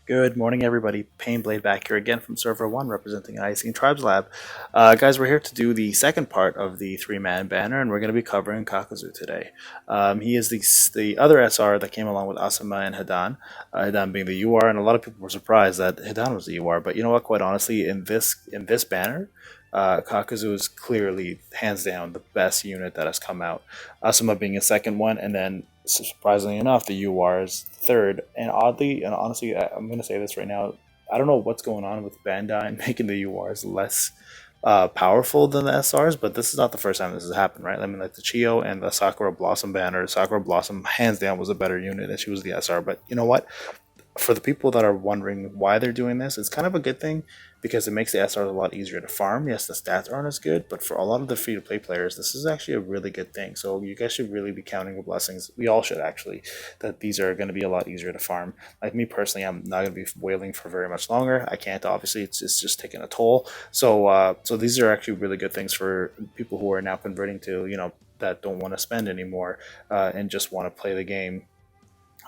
Good morning, everybody. Painblade back here again from Server 1, representing Icing Tribes Lab. Guys, we're here to do the second part of the three-man banner, and we're going to be covering Kakuzu today. He is the other SR that came along with Asuma and Hidan, Hidan being the UR, and a lot of people were surprised that Hidan was the UR. But you know what? Quite honestly, in this banner, Kakuzu is clearly, hands down, the best unit that has come out. Asuma being a second one, and then surprisingly enough, the UR is third. And oddly, and honestly, I'm going to say this right now. I don't know what's going on with Bandai and making the URs less powerful than the SRs, but this is not the first time this has happened, right? I mean, like the Chio and the Sakura Blossom banner, Sakura Blossom hands down was a better unit, and she was the SR. But you know what? For the people that are wondering why they're doing this, it's kind of a good thing because it makes the SRs a lot easier to farm. Yes, the stats aren't as good, but for a lot of the free to play players, this is actually a really good thing. So you guys should really be counting your blessings. We all should actually, that these are going to be a lot easier to farm. Like me personally, I'm not going to be whaling for very much longer. I can't, obviously, it's just taking a toll. So these are actually really good things for people who are now converting to, that don't want to spend anymore and just want to play the game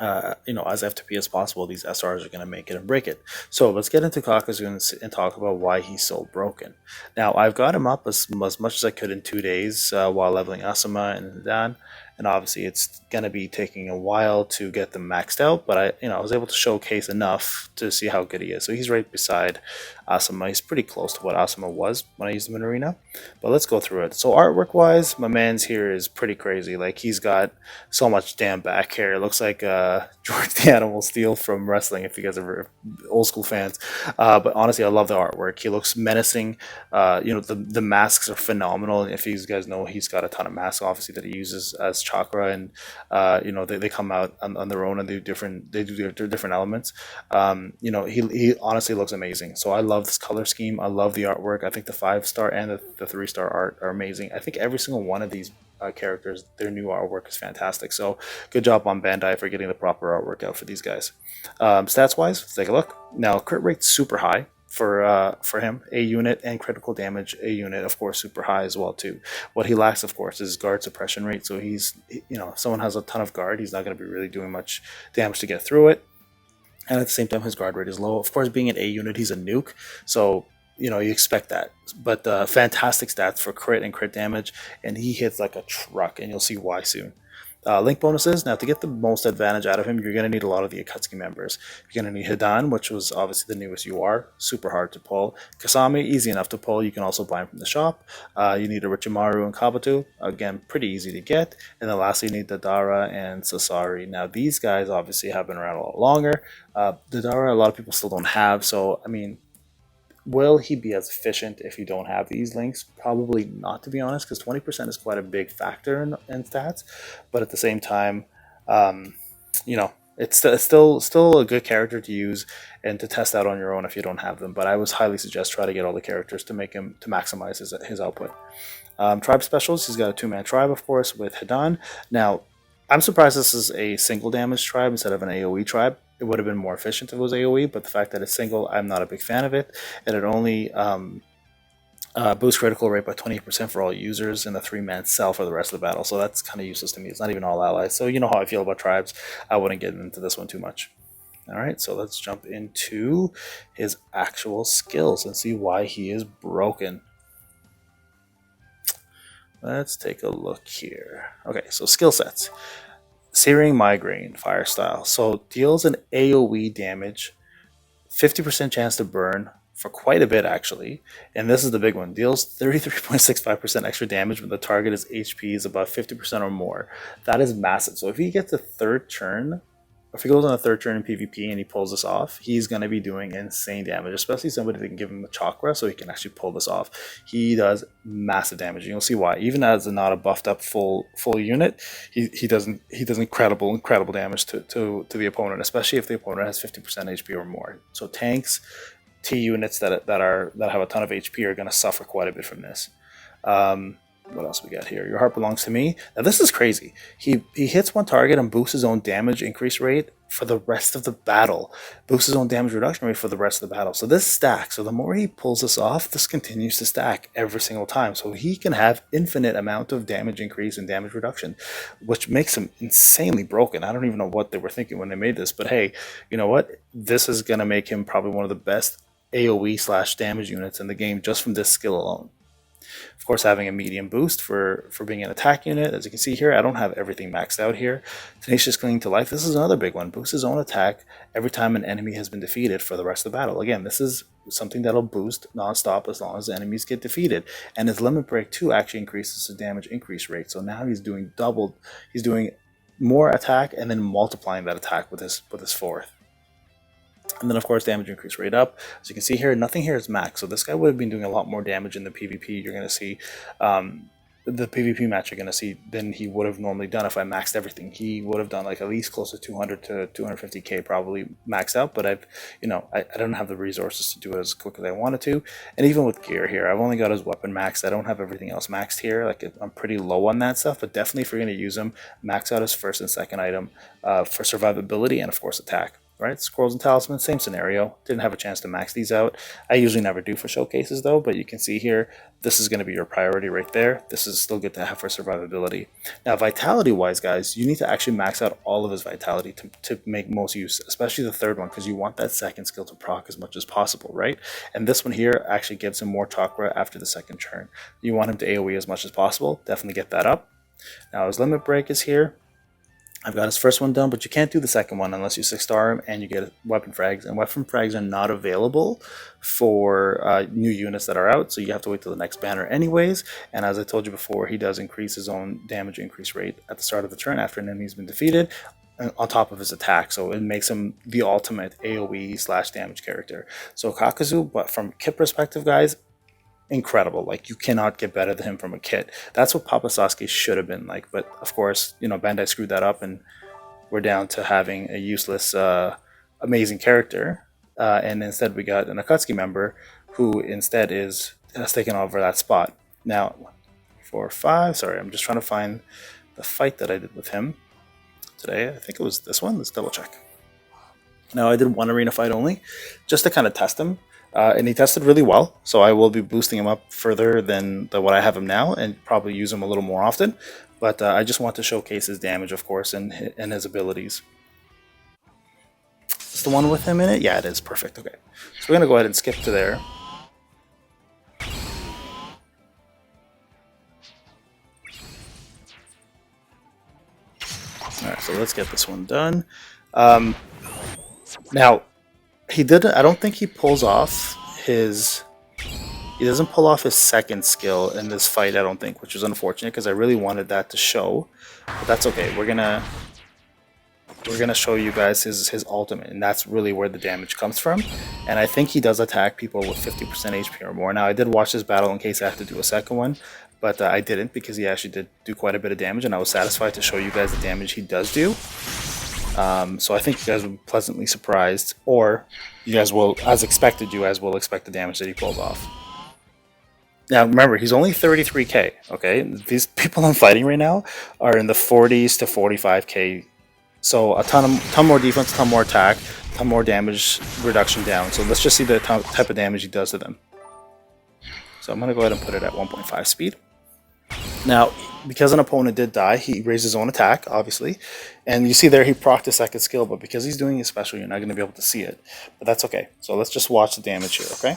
as FTP as possible. These SRs are going to make it and break it. So let's get into Kakuzu and talk about why he's so broken. Now, I've got him up as much as I could in 2 days while leveling Asuma and Dan. And obviously, it's going to be taking a while to get them maxed out, but I was able to showcase enough to see how good he is. So he's right beside Asuma. He's pretty close to what Asuma was when I used him in Arena. But let's go through it. So artwork wise, my man's here is pretty crazy. Like, he's got so much damn back hair. It looks like George the Animal Steel from wrestling, if you guys are old school fans. But honestly, I love the artwork. He looks menacing. The masks are phenomenal. If you guys know, he's got a ton of masks, obviously, that he uses as chakra, and they come out on their own and they do their different elements. He honestly looks amazing. So I love this color scheme. I love the artwork. I think the 5-star and the 3-star art are amazing. I think every single one of these characters, their new artwork is fantastic. So good job on Bandai for getting the proper artwork out for these guys. Stats wise, let's take a look. Now, crit rate's super high for him. A unit and critical damage, a unit, of course, super high as well too. What he lacks, of course, is guard suppression rate. So if someone has a ton of guard, he's not going to be really doing much damage to get through it. And at the same time, his guard rate is low. Of course, being an A unit, he's a nuke, so you expect that. But fantastic stats for crit and crit damage, and he hits like a truck, and you'll see why soon. Link bonuses. Now, to get the most advantage out of him, you're going to need a lot of the Akatsuki members. You're going to need Hidan, which was obviously the newest UR, super hard to pull. Kasami, easy enough to pull. You can also buy him from the shop. You need Orochimaru and Kabuto, again, pretty easy to get. And then lastly, you need Dadara and Sasori. Now, these guys obviously have been around a lot longer. Dadara, a lot of people still don't have, so I mean, will he be as efficient if you don't have these links? Probably not, to be honest, because 20% is quite a big factor in stats. But at the same time, um, you know, it's still a good character to use and to test out on your own if you don't have them. But I would highly suggest try to get all the characters to make him to maximize his output. Tribe specials. He's got a 2-man tribe, of course, with Hidan. Now, I'm surprised this is a single damage tribe instead of an AoE tribe. It would have been more efficient if it was AoE, but the fact that it's single, I'm not a big fan of it. And it only boosts critical rate by 20% for all users, and the 3-man cell for the rest of the battle. So that's kind of useless to me. It's not even all allies. So you know how I feel about tribes. I wouldn't get into this one too much. All right, so let's jump into his actual skills and see why he is broken. Let's take a look here. Okay, so skill sets. Searing Migraine, Fire Style. So deals an AoE damage, 50% chance to burn for quite a bit actually. And this is the big one. Deals 33.65% extra damage when the target is HP is above 50% or more. That is massive. So if he gets a third turn, if he goes on a third turn in PvP and he pulls this off, he's going to be doing insane damage, especially somebody that can give him a chakra so he can actually pull this off. He does massive damage. You'll see why. Even as not a buffed up full unit, he does incredible damage to the opponent, especially if the opponent has 50% HP or more. So tanks, T units that have a ton of HP are going to suffer quite a bit from this. what else we got here? Your heart belongs to me. Now this is crazy. He hits one target and boosts his own damage increase rate for the rest of the battle. Boosts his own damage reduction rate for the rest of the battle. So this stacks. So the more he pulls this off, this continues to stack every single time. So he can have infinite amount of damage increase and damage reduction, which makes him insanely broken. I don't even know what they were thinking when they made this, but hey, you know what? This is gonna make him probably one of the best AoE slash damage units in the game just from this skill alone. Of course, having a medium boost for being an attack unit. As you can see here, I don't have everything maxed out here. Tenacious Clinging to Life. This is another big one. Boosts his own attack every time an enemy has been defeated for the rest of the battle. Again, this is something that'll boost non-stop as long as the enemies get defeated. And his Limit Break 2 actually increases the damage increase rate. So now he's doing double. He's doing more attack and then multiplying that attack with his fourth. And then, of course, damage increase rate up. As you can see here, nothing here is max. So this guy would have been doing a lot more damage in the PvP. You're going to see the PvP match you're going to see than he would have normally done if I maxed everything. He would have done like at least close to 200 to 250k probably maxed out. But I don't have the resources to do it as quick as I wanted to. And even with gear here, I've only got his weapon maxed. I don't have everything else maxed here. Like I'm pretty low on that stuff. But definitely if you're going to use him, max out his first and second item for survivability and, of course, attack. Right, Scrolls and Talismans, same scenario. Didn't have a chance to max these out. I usually never do for showcases though, but you can see here, this is going to be your priority right there. This is still good to have for survivability. Now, vitality-wise, guys, you need to actually max out all of his vitality to make most use, especially the third one, because you want that second skill to proc as much as possible, right? And this one here actually gives him more chakra after the second turn. You want him to AoE as much as possible. Definitely get that up. Now, his Limit Break is here. I've got his first one done, but you can't do the second one unless you 6-star him and you get weapon frags. And weapon frags are not available for new units that are out, so you have to wait till the next banner anyways. And as I told you before, he does increase his own damage increase rate at the start of the turn after an enemy's been defeated on top of his attack. So it makes him the ultimate AoE slash damage character. So Kakuzu, but from kit perspective, guys, incredible. Like, you cannot get better than him from a kit. That's what Papa Sasuke should have been like, but of course, you know, Bandai screwed that up and we're down to having a useless amazing character, and instead we got an Akatsuki member who instead has taken over that spot. Now 4-5, sorry, I'm just trying to find the fight that I did with him today. I think it was this one. Let's double check. Now, I did one arena fight only just to kind of test him. And he tested really well, so I will be boosting him up further than what I have him now and probably use him a little more often. But I just want to showcase his damage, of course, and his abilities. Is the one with him in it? Yeah, it is. Perfect. Okay. So we're going to go ahead and skip to there. Alright, so let's get this one done. Now, I don't think he pulls off his... He doesn't pull off his second skill in this fight, I don't think, which is unfortunate because I really wanted that to show. But that's okay. We're gonna show you guys his ultimate, and that's really where the damage comes from. And I think he does attack people with 50% HP or more. Now, I did watch this battle in case I have to do a second one, but I didn't because he actually did do quite a bit of damage, and I was satisfied to show you guys the damage he does do. So I think you guys will be pleasantly surprised, or you guys will, as expected, you guys will expect the damage that he pulls off. Now, remember, he's only 33k, okay? These people I'm fighting right now are in the 40s to 45k. So a ton more defense, a ton more attack, a ton more damage reduction down. So let's just see the type of damage he does to them. So I'm going to go ahead and put it at 1.5 speed. Now, because an opponent did die, he raised his own attack, obviously. And you see there he procced his second skill, but because he's doing his special, you're not going to be able to see it. But that's okay. So let's just watch the damage here, okay?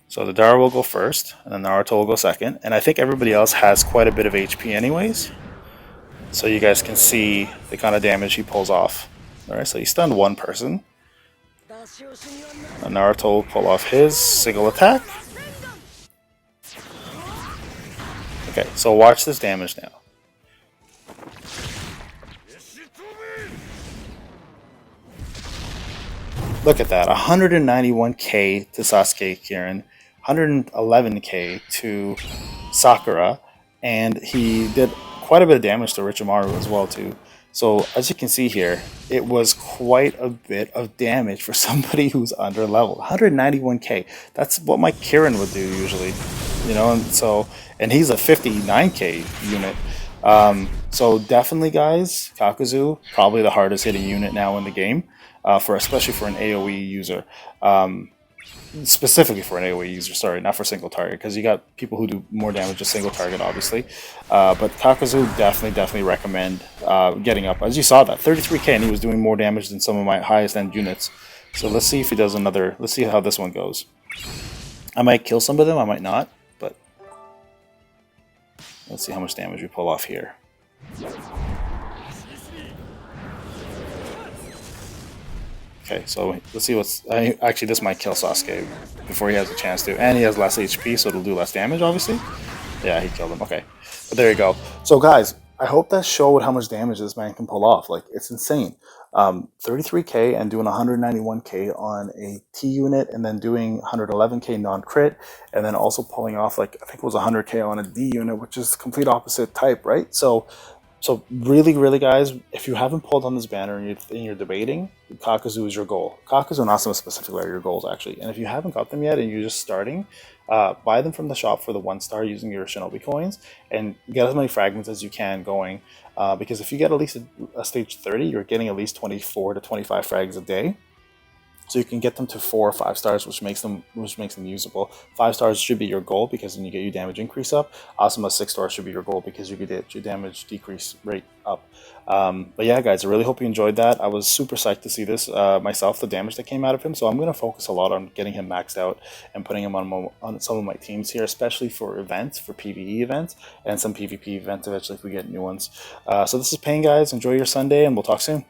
So the Dara will go first, and then Naruto will go second. And I think everybody else has quite a bit of HP anyways. So you guys can see the kind of damage he pulls off. Alright, so he stunned one person. And Naruto will pull off his single attack. Okay, so watch this damage now. Look at that, 191k to Sasuke Kirin, 111k to Sakura, and he did quite a bit of damage to Richimaru as well too. So as you can see here, it was quite a bit of damage for somebody who's under level. 191k, that's what my Kirin would do usually. you know, and he's a 59k unit. So definitely, guys, Kakuzu probably the hardest hitting unit now in the game, for especially for an AOE user. Um, Specifically for an AoE user, sorry, not for single target, because you got people who do more damage just single target, obviously. But Kakuzu definitely recommend getting up. As you saw that 33k, and he was doing more damage than some of my highest end units. So let's see if he does another. Let's see how this one goes. I might kill some of them, I might not, but let's see how much damage we pull off here. Okay, so let's see what's... actually, this might kill Sasuke before he has a chance to. And he has less HP, so it'll do less damage, obviously. Yeah, he killed him. Okay. But there you go. So, guys, I hope that showed how much damage this man can pull off. Like, it's insane. 33k and doing 191k on a T unit, and then doing 111k non-crit, and then also pulling off, like, I think it was 100k on a D unit, which is complete opposite type, right? So really, guys, if you haven't pulled on this banner and you're debating, Kakuzu is your goal. Kakuzu and Asuma specifically are your goals, actually. And if you haven't got them yet and you're just starting, buy them from the shop for the 1-star using your Shinobi coins and get as many fragments as you can going. Because if you get at least a stage 30, you're getting at least 24 to 25 frags a day. So you can get them to 4 or 5 stars, which makes them usable. 5 stars should be your goal because then you get your damage increase up. Asuma 6 stars should be your goal because you get your damage decrease rate up. But yeah, guys, I really hope you enjoyed that. I was super psyched to see this myself, the damage that came out of him. So I'm going to focus a lot on getting him maxed out and putting him on some of my teams here, especially for events, for PvE events, and some PvP events eventually if we get new ones. So this is Pain, guys. Enjoy your Sunday, and we'll talk soon.